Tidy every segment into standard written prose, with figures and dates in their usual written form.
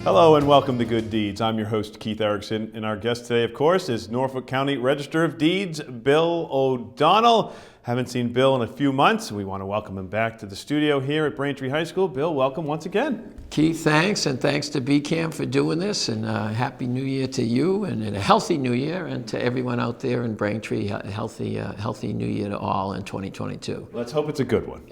Hello and welcome to Good Deeds. I'm your host, Keith Erickson, and our guest today, of course, is Norfolk County Register of Deeds, Bill O'Donnell. Haven't seen Bill in a few months. We want to welcome him back to the studio here at Braintree High School. Bill, welcome once again. Keith, thanks, and thanks to BCAM for doing this, and Happy New Year to you, and a healthy New Year, and to everyone out there in Braintree, a healthy New Year to all in 2022. Let's hope it's a good one.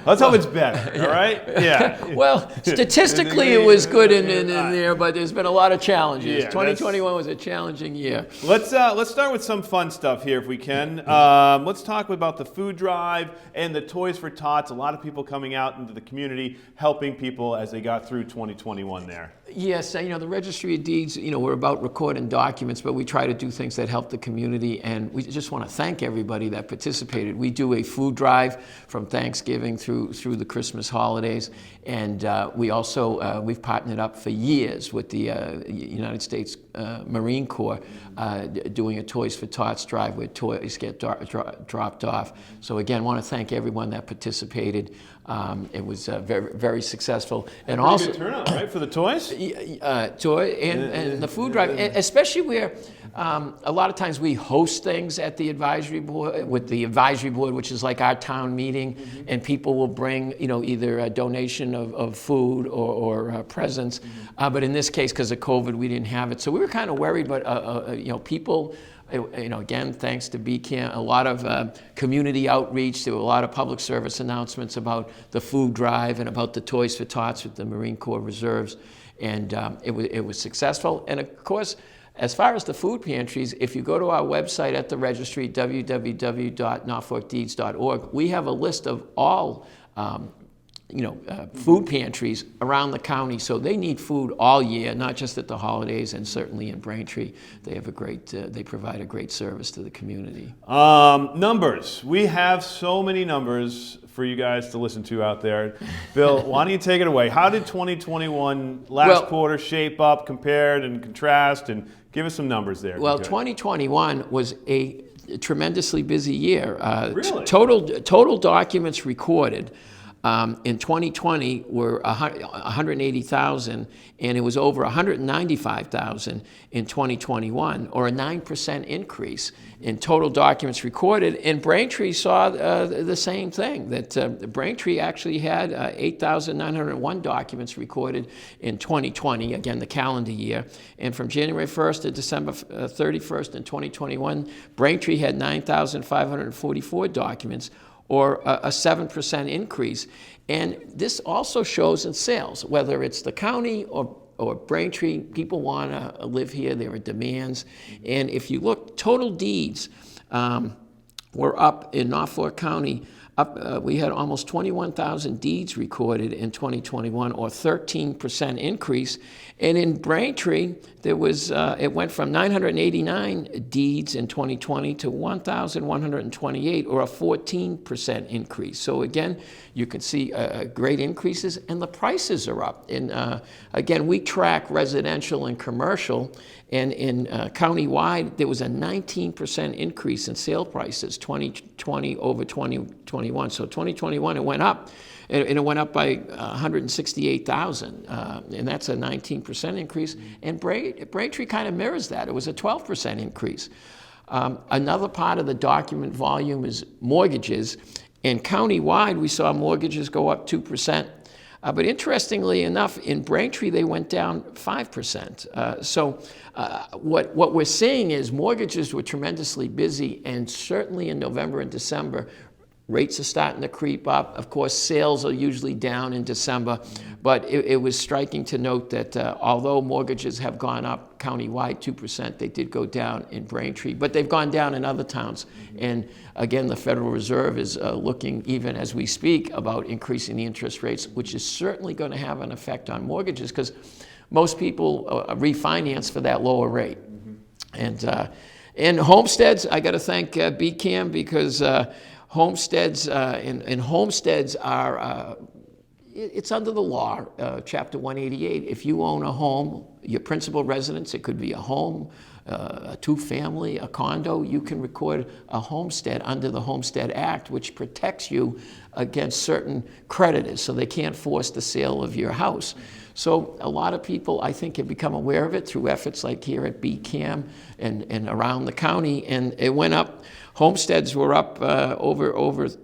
Let's hope it's better, all right? Yeah. Well, statistically it was good in there, but there's been a lot of challenges. 2021 was a challenging year. Let's start with some fun stuff here if we can. Let's talk about the food drive and the Toys for Tots. A lot of people coming out into the community, helping people as they got through 2021 there. Yes, the Registry of Deeds, we're about recording documents, but we try to do things that help the community, and we just want to thank everybody that participated. We do a food drive from Thanksgiving through the Christmas holidays, and we also, we've partnered up for years with the United States Marine Corps doing a Toys for Tots drive where toys get dropped off. So again, want to thank everyone that participated. It was very, very successful, and also good turnout, right, for the toys. And the food drive, especially where a lot of times we host things at the advisory board, with the advisory board, which is like our town meeting, and people will bring, either a donation of food or presents. But in this case, because of COVID, we didn't have it, so we were kind of worried. But people. Again, thanks to BCAM, a lot of community outreach. There were a lot of public service announcements about the food drive and about the Toys for Tots with the Marine Corps Reserves, and it was successful. And of course, as far as the food pantries, if you go to our website at the registry, www.norfolkdeeds.org, we have a list of all food pantries around the county, so they need food all year, not just at the holidays, and certainly in Braintree, they have they provide a great service to the community. Numbers. We have so many numbers for you guys to listen to out there. Bill, why don't you take it away? How did 2021 quarter shape up, compared and contrast, and give us some numbers there. Well, 2021 was a tremendously busy year. Really? Total documents recorded in 2020 were 180,000, and it was over 195,000 in 2021, or a 9% increase in total documents recorded. And Braintree saw the same thing, that Braintree actually had 8,901 documents recorded in 2020, again, the calendar year. And from January 1st to December 31st in 2021, Braintree had 9,544 documents, or a 7% increase. And this also shows in sales, whether it's the county or Braintree. People want to live here. There are demands. And if you look, total deeds were up in Norfolk County. We had almost 21,000 deeds recorded in 2021, or 13% increase. And in Braintree, there was it went from 989 deeds in 2020 to 1,128, or a 14% increase. So again, you can see great increases, and the prices are up. And again, we track residential and commercial, and in countywide, there was a 19% increase in sale prices, 2020 over 2021. So 2021, it went up, and it went up by 168,000, and that's a 19% increase. And Braintree kind of mirrors that. It was a 12% increase. Another part of the document volume is mortgages, and countywide, we saw mortgages go up 2%. But interestingly enough, in Braintree, they went down 5%. So what we're seeing is mortgages were tremendously busy, and certainly in November and December, rates are starting to creep up. Of course, sales are usually down in December, but it was striking to note that although mortgages have gone up countywide 2%, they did go down in Braintree, but they've gone down in other towns. And again, the Federal Reserve is looking, even as we speak, about increasing the interest rates, which is certainly going to have an effect on mortgages, because most people refinance for that lower rate. And homesteads, I got to thank BCAM, because homesteads and homesteads are it's under the law, Chapter 188. If you own a home, your principal residence, it could be a home, a two-family, a condo, you can record a homestead under the Homestead Act, which protects you against certain creditors, so they can't force the sale of your house. So a lot of people, I think, have become aware of it through efforts like here at BCAM and around the county, and it went up. Homesteads were up over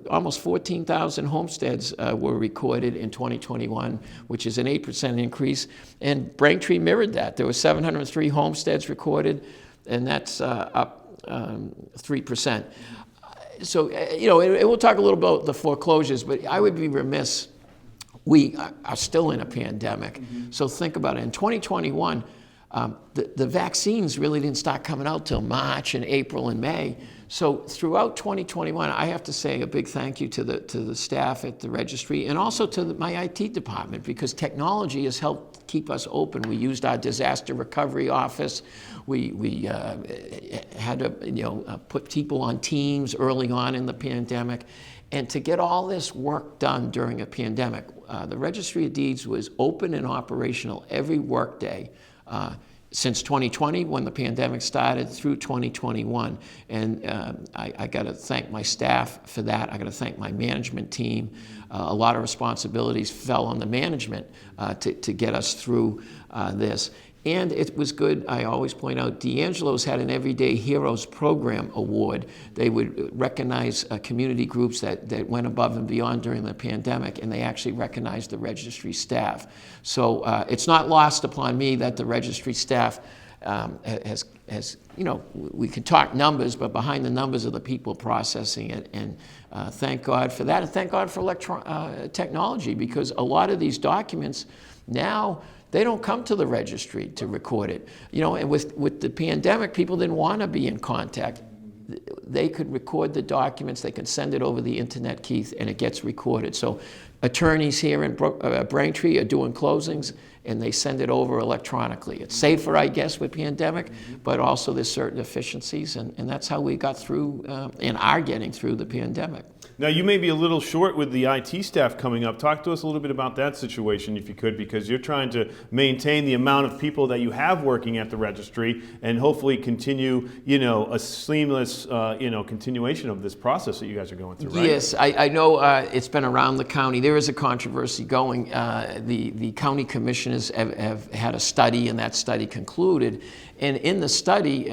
almost 14,000 homesteads were recorded in 2021, which is an 8% increase. And Braintree mirrored that. There were 703 homesteads recorded, and that's up 3%. So, we'll talk a little about the foreclosures, but I would be remiss. We are still in a pandemic. So think about it. In 2021, the vaccines really didn't start coming out till March and April and May. So throughout 2021, I have to say a big thank you to the staff at the registry and also to my IT department, because technology has helped keep us open. We used our disaster recovery office. We had to put people on teams early on in the pandemic. And to get all this work done during a pandemic, the Registry of Deeds was open and operational every workday since 2020, when the pandemic started, through 2021. And I got to thank my staff for that. I got to thank my management team. A lot of responsibilities fell on the management to get us through this. And it was good. I always point out, D'Angelo's had an Everyday Heroes Program award. They would recognize community groups that went above and beyond during the pandemic, and they actually recognized the registry staff. So it's not lost upon me that the registry staff has, we can talk numbers, but behind the numbers are the people processing it. And thank God for that, and thank God for technology, because a lot of these documents now, they don't come to the registry to record it. And with the pandemic, people didn't want to be in contact. They could record the documents, they can send it over the internet, Keith, and it gets recorded. So attorneys here in Braintree are doing closings, and they send it over electronically. It's safer, I guess, with pandemic, but also there's certain efficiencies, and that's how we got through and are getting through the pandemic. Now, you may be a little short with the IT staff coming up. Talk to us a little bit about that situation, if you could, because you're trying to maintain the amount of people that you have working at the registry and hopefully continue, a seamless, continuation of this process that you guys are going through, right? Yes, I know it's been around the county. There is a controversy going. The county commissioners have had a study, and that study concluded. And in the study,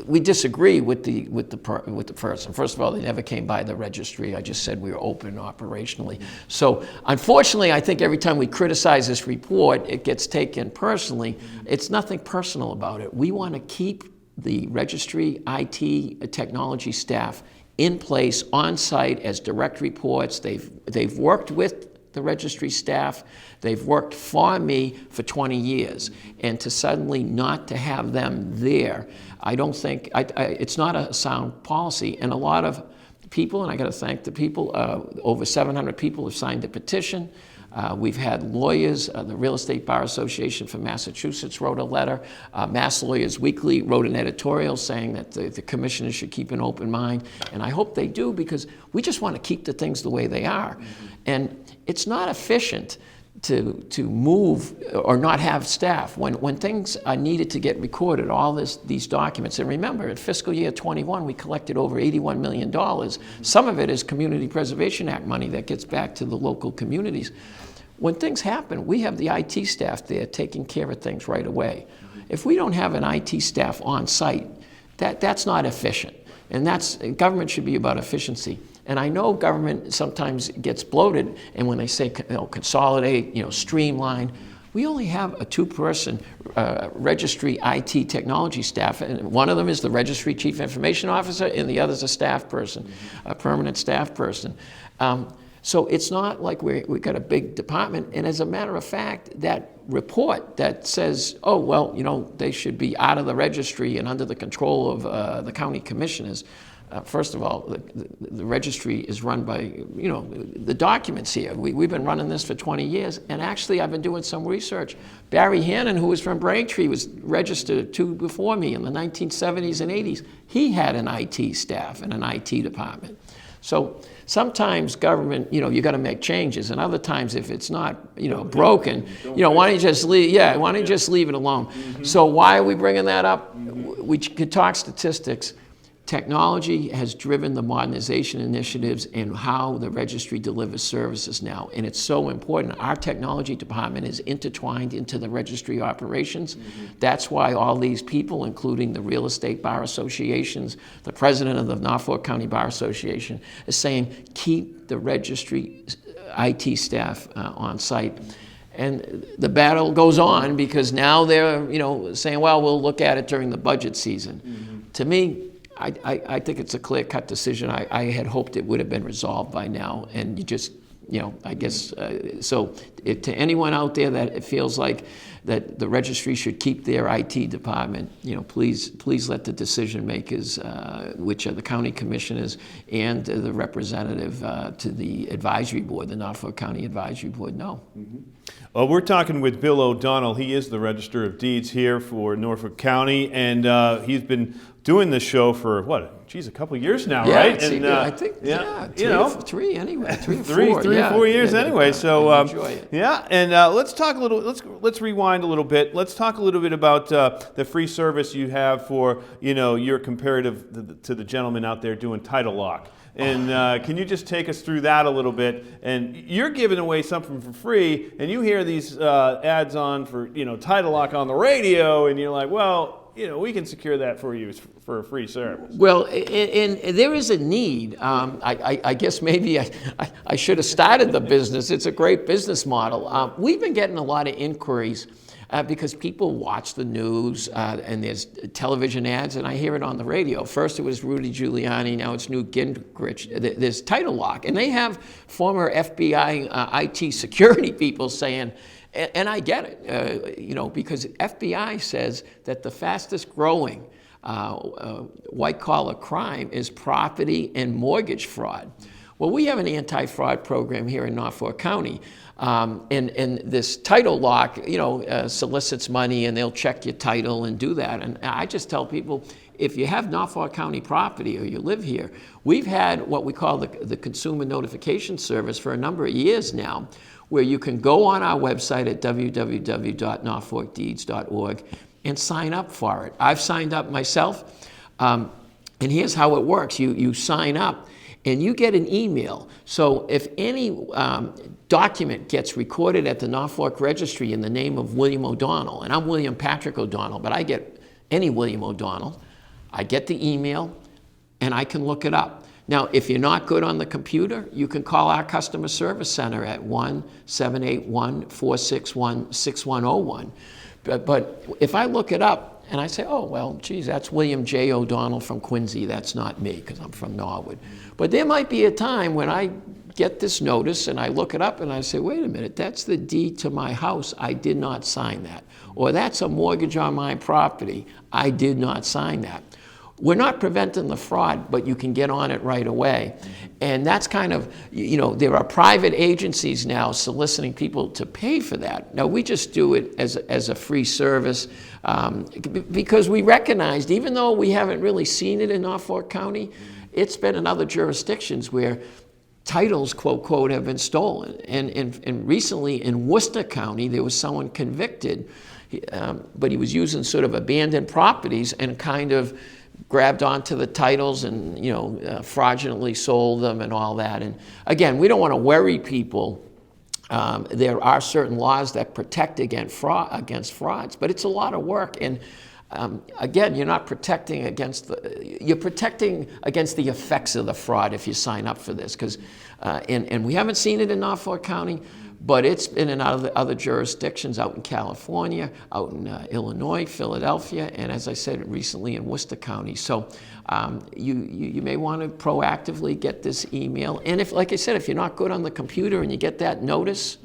we disagree with the person. First of all, they never came by the registry. I just said we were open operationally. So unfortunately, I think every time we criticize this report, it gets taken personally. It's nothing personal about it. We want to keep the registry IT technology staff in place on site as direct reports. They've worked with the registry staff. They've worked for me for 20 years. And to suddenly not to have them there, I don't think, it's not a sound policy. And a lot of people, and I got to thank the people, over 700 people have signed a petition. We've had lawyers, the Real Estate Bar Association for Massachusetts wrote a letter. Mass Lawyers Weekly wrote an editorial saying that the commissioners should keep an open mind. And I hope they do, because we just want to keep the things the way they are. And it's not efficient to move or not have staff when things are needed to get recorded, these documents. And remember, in fiscal year 21, we collected over $81 million. Some of it is Community Preservation Act money that gets back to the local communities. When things happen, we have the IT staff there taking care of things right away. If we don't have an IT staff on site, that's not efficient. And government should be about efficiency. And I know government sometimes gets bloated, and when they say consolidate, streamline, we only have a two-person registry IT technology staff, and one of them is the registry chief information officer, and the other is a staff person, a permanent staff person. So it's not like we've got a big department. And as a matter of fact, that report that says, they should be out of the registry and under the control of the county commissioners. First of all, the registry is run by, the documents here. We've been running this for 20 years, and actually I've been doing some research. Barry Hannon, who was from Braintree, was registered before me in the 1970s and 80s. He had an IT staff and an IT department. So sometimes government, you got to make changes, and other times if it's not, broken, why don't you just leave? Yeah, why don't you just leave it alone? So why are we bringing that up? We could talk statistics. Technology has driven the modernization initiatives and how the registry delivers services now, and it's so important. Our technology department is intertwined into the registry operations. That's why all these people, including the real estate bar associations, the president of the Norfolk County Bar Association, is saying keep the registry IT staff on site. And the battle goes on because now they're saying, well, we'll look at it during the budget season. To me, I think it's a clear-cut decision. I had hoped it would have been resolved by now, and you just, I guess, so to anyone out there that it feels like that the registry should keep their IT department, please let the decision makers, which are the county commissioners and the representative to the advisory board, the Norfolk County Advisory Board, know. Well, we're talking with Bill O'Donnell. He is the Register of Deeds here for Norfolk County, and he's been doing this show for a couple of years now, right? And I think, three anyway, 3 or 4. 4 years anyway. So enjoy it. Yeah, and let's talk a little. Let's rewind a little bit. Let's talk a little bit about the free service you have for your comparative to the gentleman out there doing title lock. And can you just take us through that a little bit? And you're giving away something for free, and you hear these ads on for title lock on the radio, and you're like, well, we can secure that for you for a free service. Well, and there is a need. I guess maybe I should have started the business. It's a great business model. We've been getting a lot of inquiries because people watch the news and there's television ads, and I hear it on the radio. First it was Rudy Giuliani, now it's Newt Gingrich. There's title lock, and they have former FBI IT security people saying, and I get it, because FBI says that the fastest growing white-collar crime is property and mortgage fraud. Well, we have an anti-fraud program here in Norfolk County, and this title lock, solicits money, and they'll check your title and do that. And I just tell people, if you have Norfolk County property or you live here, we've had what we call the Consumer Notification Service for a number of years now, where you can go on our website at www.norfolkdeeds.org and sign up for it. I've signed up myself, and here's how it works. You sign up, and you get an email. So if any document gets recorded at the Norfolk Registry in the name of William O'Donnell, and I'm William Patrick O'Donnell, but I get any William O'Donnell, I get the email, and I can look it up. Now, if you're not good on the computer, you can call our customer service center at 1-781-461-6101. But if I look it up and I say, oh, well, geez, that's William J. O'Donnell from Quincy, that's not me because I'm from Norwood. But there might be a time when I get this notice and I look it up and I say, wait a minute, that's the deed to my house, I did not sign that. Or that's a mortgage on my property, I did not sign that. We're not preventing the fraud, but you can get on it right away. And that's kind of, there are private agencies now soliciting people to pay for that. Now, we just do it as a free service because we recognized, even though we haven't really seen it in Norfolk County, it's been in other jurisdictions where titles, quote, quote, have been stolen. And recently in Worcester County, there was someone convicted, but he was using sort of abandoned properties and kind of grabbed onto the titles and fraudulently sold them and all that. And again, we don't want to worry people. There are certain laws that protect against frauds, but it's a lot of work. And again, you're not protecting against you're protecting against the effects of the fraud if you sign up for this. Because and we haven't seen it in Norfolk County, but it's been in other jurisdictions, out in California, out in Illinois, Philadelphia, and as I said, recently in Worcester County. So you may want to proactively get this email. And if, like I said, if you're not good on the computer and you get that notice,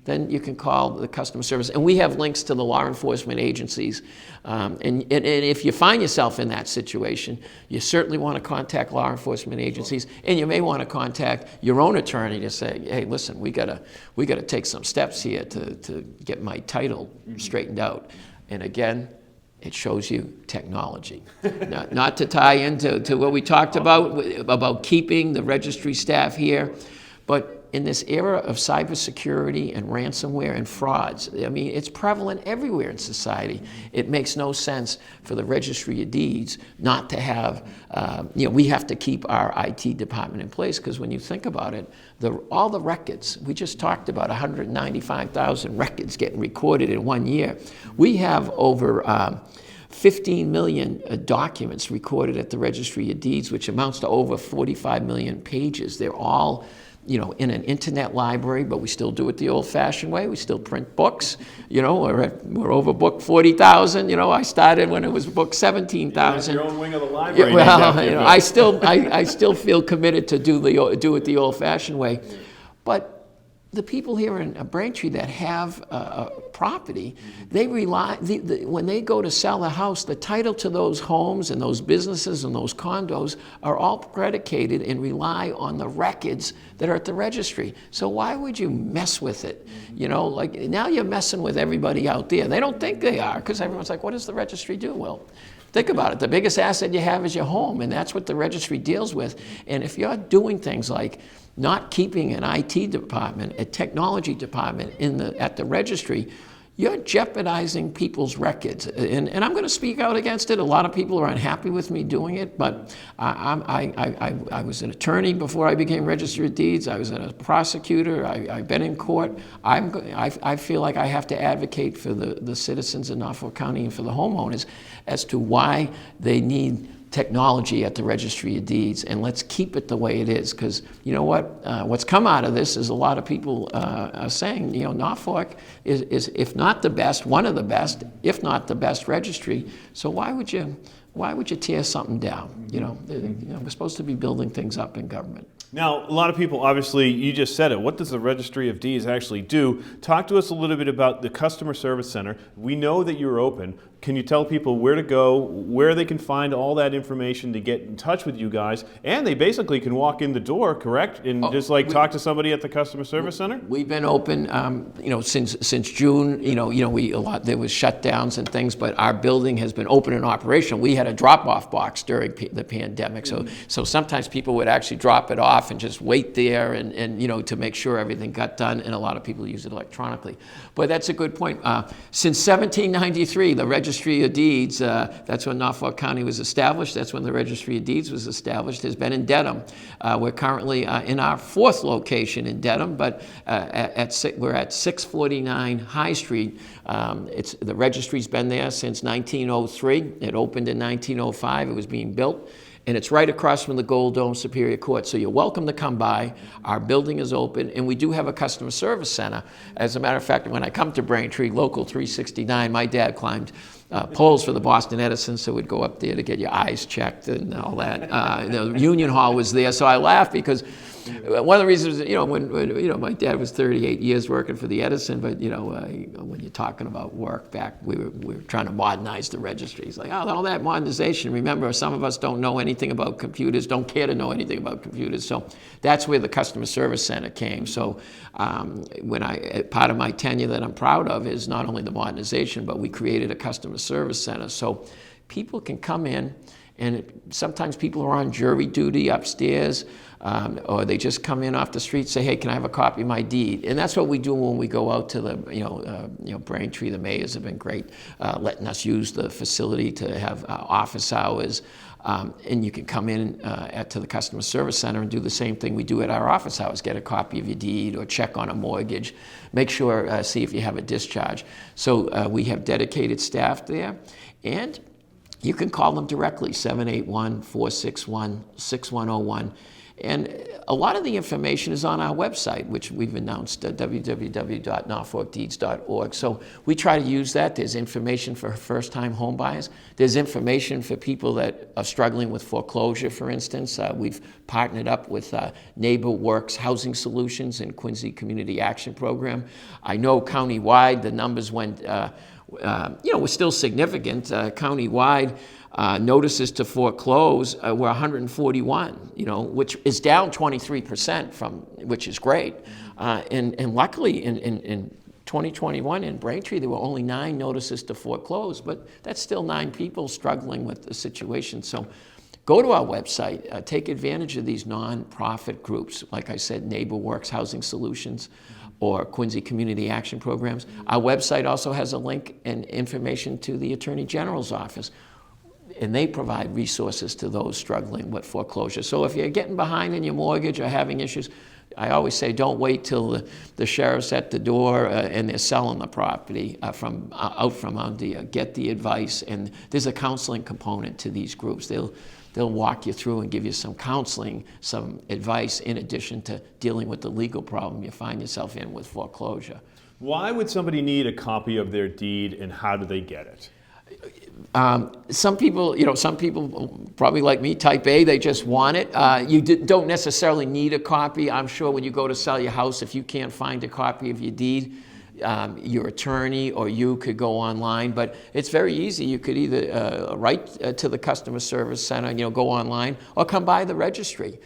then you can call the customer service. And we have links to the law enforcement agencies. And if you find yourself in that situation, you certainly want to contact law enforcement agencies, and you may want to contact your own attorney to say, hey, listen, we gotta take some steps here to get my title straightened out. And again, It shows you technology. Not to tie into what we talked about keeping the registry staff here, but in this era of cybersecurity and ransomware and frauds, I mean, it's prevalent everywhere in society. It makes no sense for the Registry of Deeds not to have, we have to keep our IT department in place, because when you think about it, all the records, we just talked about 195,000 records getting recorded in 1 year. We have over 15 million documents recorded at the Registry of Deeds, which amounts to over 45 million pages. They're all in an internet library, but we still do it the old-fashioned way. We still print books. We're over book 40,000. I started when it was book 17,000. Your own wing of the library. Well, I still feel committed to do it the old-fashioned way. But the people here in Braintree that have property, they rely, when they go to sell a house, the title to those homes and those businesses and those condos are all predicated and rely on the records that are at the registry. So why would you mess with it? Now you're messing with everybody out there. They don't think they are, because everyone's like, what does the registry do? Well, think about it. The biggest asset you have is your home, and that's what the registry deals with. And if you're doing things like not keeping an IT department, a technology department at the registry, you're jeopardizing people's records. And I'm going to speak out against it. A lot of people are unhappy with me doing it, but I was an attorney before I became Registrar of Deeds. I was a prosecutor. I've been in court. I feel like I have to advocate for the citizens in Norfolk County and for the homeowners as to why they need technology at the Registry of Deeds, and let's keep it the way it is, because you know what? What's come out of this is a lot of people are saying, Norfolk is, if not the best, one of the best, if not the best registry. So why would you tear something down? We're supposed to be building things up in government. Now, a lot of people, obviously, you just said it. What does the Registry of Deeds actually do? Talk to us a little bit about the Customer Service Center. We know that you're open. Can you tell people where to go, where they can find all that information to get in touch with you guys? And they basically can walk in the door, correct? And talk to somebody at the Customer Service Center? We've been open, since June. There was shutdowns and things, but our building has been open and operational. We had a drop-off box during the pandemic, so sometimes people would actually drop it off and just wait there and to make sure everything got done, and a lot of people use it electronically. But that's a good point. Since 1793, the Registry of Deeds, that's when Norfolk County was established, that's when the Registry of Deeds was established, has been in Dedham. We're currently in our 4th location in Dedham, but we're at 649 High Street. The registry's been there since 1903. It opened in 1905. It was being built. And it's right across from the Gold Dome Superior Court. So you're welcome to come by. Our building is open, and we do have a customer service center. As a matter of fact, when I come to Braintree, Local 369, my dad climbed poles for the Boston Edison, so we'd go up there to get your eyes checked and all that. The Union Hall was there, so I laugh because one of the reasons, when my dad was 38 years working for the Edison, but when you're talking about work back, we were trying to modernize the registry. It's like, all that modernization. Remember, some of us don't know anything about computers, don't care to know anything about computers. So that's where the Customer Service Center came. So part of my tenure that I'm proud of is not only the modernization, but we created a Customer Service Center. So people can come in, and sometimes people are on jury duty upstairs, or they just come in off the street, say, hey, can I have a copy of my deed? And that's what we do when we go out to the, Braintree. The mayors have been great, letting us use the facility to have office hours. And you can come in to the Customer Service Center and do the same thing we do at our office hours, get a copy of your deed or check on a mortgage, make sure, see if you have a discharge. So we have dedicated staff there, and you can call them directly, 781-461-6101. And a lot of the information is on our website, which we've announced, www.norfolkdeeds.org. So we try to use that. There's information for first-time home buyers. There's information for people that are struggling with foreclosure, for instance. We've partnered up with Neighbor Works Housing Solutions and Quincy Community Action Program. I know countywide the numbers went, were still significant. Countywide, notices to foreclose were 141, which is down 23% which is great. And luckily in 2021 in Braintree, there were only 9 notices to foreclose, but that's still 9 people struggling with the situation. So go to our website, take advantage of these nonprofit groups, like I said, NeighborWorks Housing Solutions or Quincy Community Action Programs. Our website also has a link and information to the Attorney General's office, and they provide resources to those struggling with foreclosure. So if you're getting behind in your mortgage or having issues, I always say don't wait till the sheriff's at the door and they're selling the property out from under you. Get the advice, and there's a counseling component to these groups. They'll walk you through and give you some counseling, some advice in addition to dealing with the legal problem you find yourself in with foreclosure. Why would somebody need a copy of their deed, and how do they get it? Some people, probably like me, type A, they just want it. You don't necessarily need a copy. I'm sure when you go to sell your house, if you can't find a copy of your deed, your attorney or you could go online, but it's very easy. You could either write to the customer service center, go online, or come by the registry.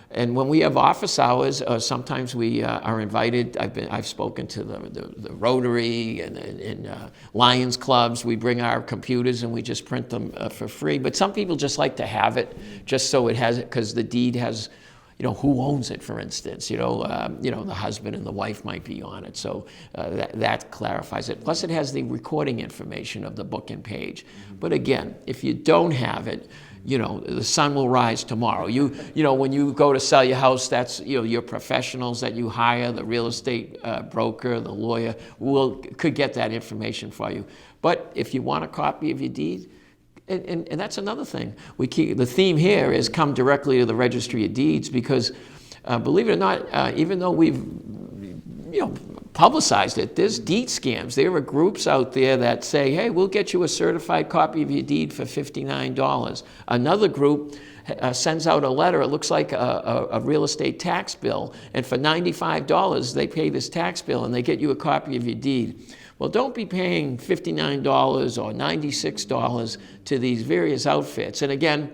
And when we have office hours, sometimes we are invited. I've spoken to the Rotary and Lions clubs. We bring our computers and we just print them for free. But some people just like to have it, just so it has it, because the deed has, who owns it, for instance. The husband and the wife might be on it, so that clarifies it. Plus, it has the recording information of the book and page. But again, if you don't have it, the sun will rise tomorrow. When you go to sell your house, that's, your professionals that you hire, the real estate broker, the lawyer, could get that information for you. But if you want a copy of your deed, and that's another thing, the theme here is come directly to the Registry of Deeds, because believe it or not, even though we've publicized it, there's deed scams. There are groups out there that say, hey, we'll get you a certified copy of your deed for $59. Another group sends out a letter, it looks like a real estate tax bill, and for $95 they pay this tax bill and they get you a copy of your deed. Well, don't be paying $59 or $96 to these various outfits. And again,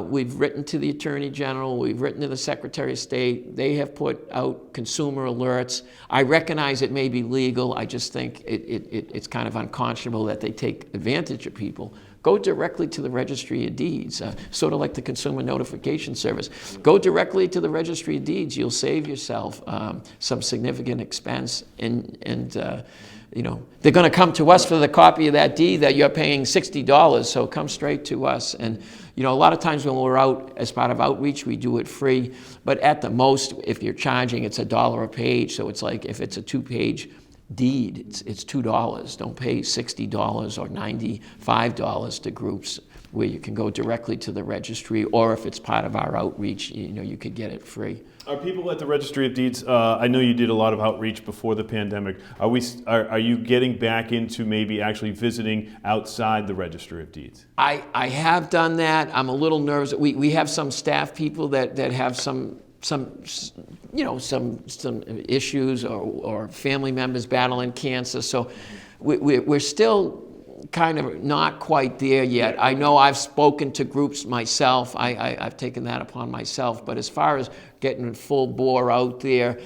we've written to the Attorney General, we've written to the Secretary of State. They have put out consumer alerts. I recognize it may be legal. I just think it's kind of unconscionable that they take advantage of people. Go directly to the Registry of Deeds, sort of like the Consumer Notification Service. Go directly to the Registry of Deeds. You'll save yourself some significant expense, and they're going to come to us for the copy of that deed that you're paying $60, so come straight to us. And a lot of times when we're out as part of outreach, we do it free, but at the most, if you're charging, it's $1 a page. So it's like if it's a 2-page deed, it's $2. Don't pay $60 or $95 to groups where you can go directly to the registry, or if it's part of our outreach, you could get it free. Are people at the Registry of Deeds, I know you did a lot of outreach before the pandemic, are you getting back into maybe actually visiting outside the Registry of Deeds? I have done that. I'm a little nervous. We have some staff people that have some issues or family members battling cancer, so we're still kind of not quite there yet. I know I've spoken to groups myself. I've taken that upon myself. But as far as getting full bore out there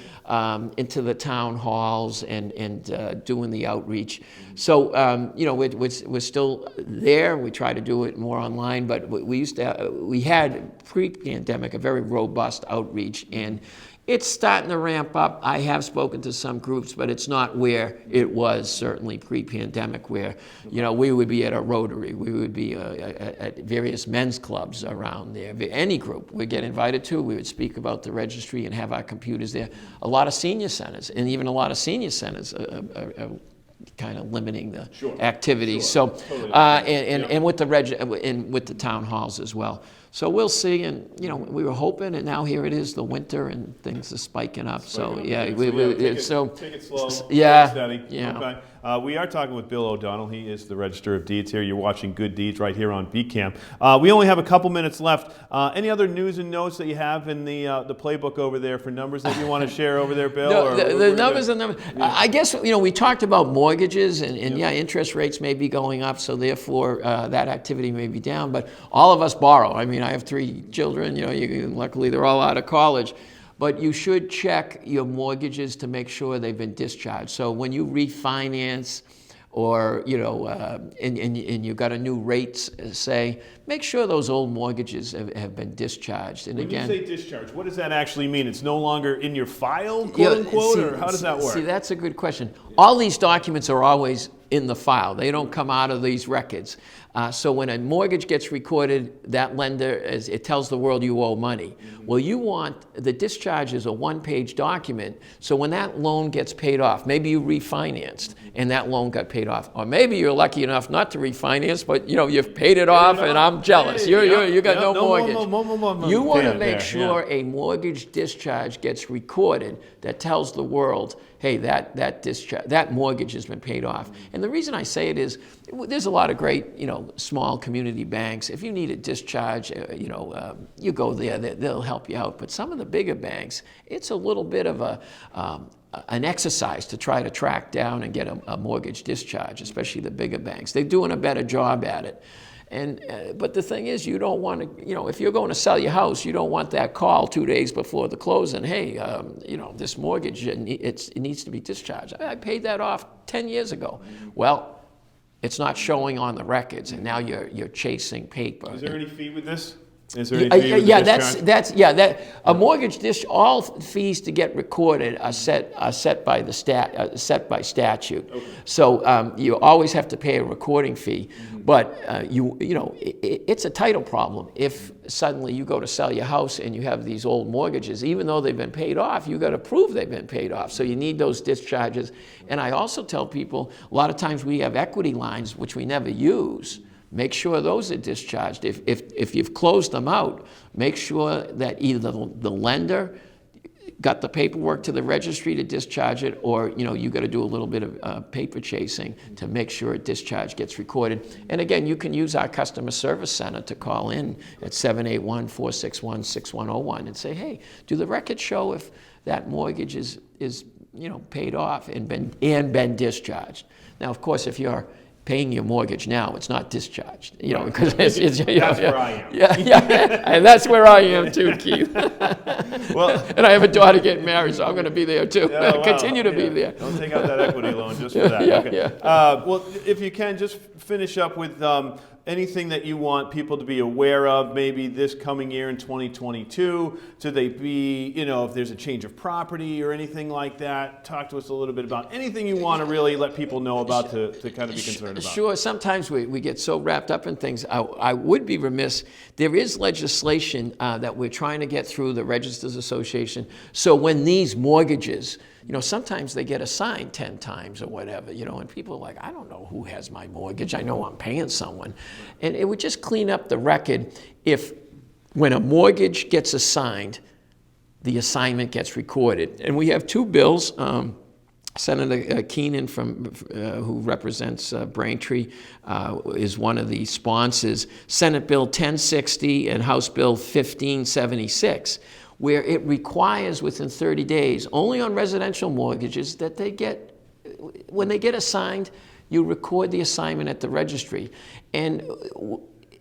into the town halls and doing the outreach, so we're still there. We try to do it more online, but we had pre-pandemic a very robust outreach, and it's starting to ramp up. I have spoken to some groups, but it's not where it was certainly pre-pandemic, where we would be at a Rotary, we would be at various men's clubs around there. Any group we get invited to, we would speak about the registry and have our computers there. A lot of senior centers, and even a lot of senior centers are kind of limiting the activity. So, and with the town halls as well. So we'll see, and we were hoping, and now here it is, the winter, and things are spiking up. So yeah, take it slow, yeah, steady. Yeah. Okay. We are talking with Bill O'Donnell. He is the Register of Deeds here. You're watching Good Deeds right here on BCAM. We only have a couple minutes left. Any other news and notes that you have in the playbook over there for numbers that you want to share over there, Bill? No, the numbers and numbers. Yeah. I guess we talked about mortgages and interest rates may be going up, so therefore that activity may be down. But all of us borrow. I mean, I have 3 children. Luckily they're all out of college. But you should check your mortgages to make sure they've been discharged. So when you refinance, or and you got a new rate, say, make sure those old mortgages have been discharged. And when again, you say discharge, what does that actually mean? It's no longer in your file, quote unquote, or how does that work? See, that's a good question. All these documents are always in the file. They don't come out of these records. So when a mortgage gets recorded, that lender, it tells the world you owe money. Well, you want, the discharge is a one-page document, so when that loan gets paid off, maybe you refinanced and that loan got paid off, or maybe you're lucky enough not to refinance, but you've paid it off and I'm jealous. You got no mortgage. You want to make sure a mortgage discharge gets recorded that tells the world, hey, that mortgage has been paid off. And the reason I say it is, there's a lot of great, small community banks. If you need a discharge, you go there, they'll help you out. But some of the bigger banks, it's a little bit of an exercise to try to track down and get a mortgage discharge, especially the bigger banks. They're doing a better job at it. But the thing is, you don't want to, if you're going to sell your house, you don't want that call 2 days before the closing. Hey, this mortgage, it needs to be discharged. I paid that off 10 years ago. Well, it's not showing on the records, and now you're chasing paper. Is there any fee with this? Is there any fee with that a mortgage all fees to get recorded are set by statute. Okay. So you always have to pay a recording fee, but it's a title problem. If suddenly you go to sell your house and you have these old mortgages, even though they've been paid off, you got to prove they've been paid off. So you need those discharges. And I also tell people, a lot of times we have equity lines which we never use. Make sure those are discharged. If you've closed them out, make sure that either the lender got the paperwork to the registry to discharge it, or you got to do a little bit of paper chasing to make sure a discharge gets recorded. And again, you can use our customer service center to call in at 781-461-6101 and say, hey, do the records show if that mortgage is paid off and been discharged? Now, of course, if you're paying your mortgage now, it's not discharged, because it's that's where I am. And that's where I am too, Keith. Well, and I have a daughter getting married, so I'm going to be there too. Continue to be there. Don't take out that equity loan just for that. Well, if you can, just finish up with anything that you want people to be aware of, maybe this coming year in 2022. Should they be, if there's a change of property or anything like that, talk to us a little bit about anything you want to really let people know about to kind of be concerned about. Sure. Sometimes we get so wrapped up in things. I would be remiss. There is legislation that we're trying to get through the Registers Association. So when these mortgages, sometimes they get assigned 10 times or whatever, and people are like, I don't know who has my mortgage. I know I'm paying someone. And it would just clean up the record if when a mortgage gets assigned, the assignment gets recorded. And we have two bills. Senator Keenan, who represents Braintree, is one of the sponsors. Senate Bill 1060 and House Bill 1576. Where it requires within 30 days, only on residential mortgages, that when they get assigned, you record the assignment at the registry. And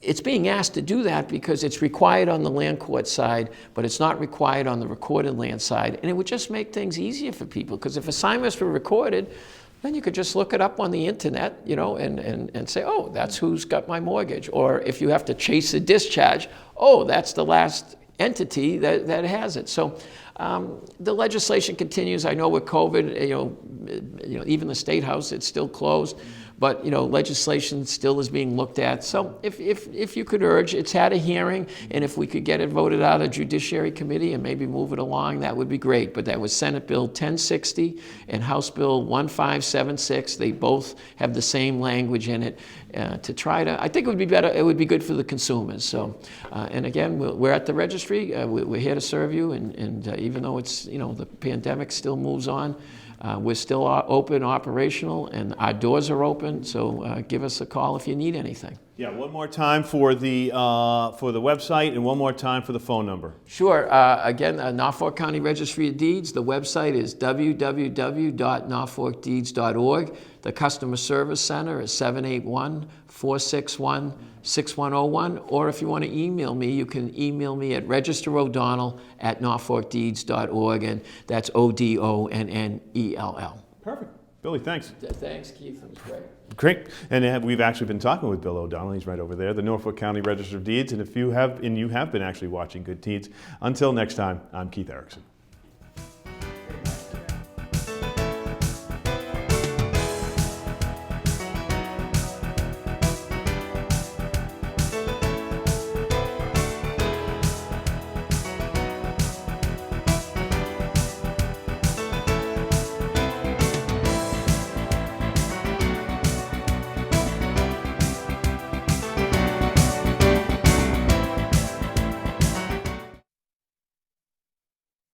it's being asked to do that because it's required on the land court side, but it's not required on the recorded land side. And it would just make things easier for people, because if assignments were recorded, then you could just look it up on the internet, and say, oh, that's who's got my mortgage. Or if you have to chase a discharge, oh, that's the last entity that has it. So the legislation continues. I know with COVID, even the State House, it's still closed, but legislation still is being looked at. So if you could urge, it's had a hearing, and if we could get it voted out of Judiciary Committee and maybe move it along, that would be great. But that was Senate Bill 1060 and House Bill 1576. They both have the same language in it to try to. I think it would be better. It would be good for the consumers. So, and again, we're at the registry. We're here to serve you, and even though it's the pandemic still moves on, we're still open, operational, and our doors are open. So give us a call if you need anything. Yeah, one more time for the website and one more time for the phone number. Sure. Again, Norfolk County Registry of Deeds. The website is www.norfolkdeeds.org. The customer service center is 781-461-6101. Or if you want to email me, you can email me at registerodonnell@norfolkdeeds.org, and that's ODONNELL. Perfect. Billy, thanks. Thanks, Keith. It was great. Great. And we've actually been talking with Bill O'Donnell. He's right over there, the Norfolk County Register of Deeds. And you have been actually watching Good Deeds. Until next time, I'm Keith Erickson.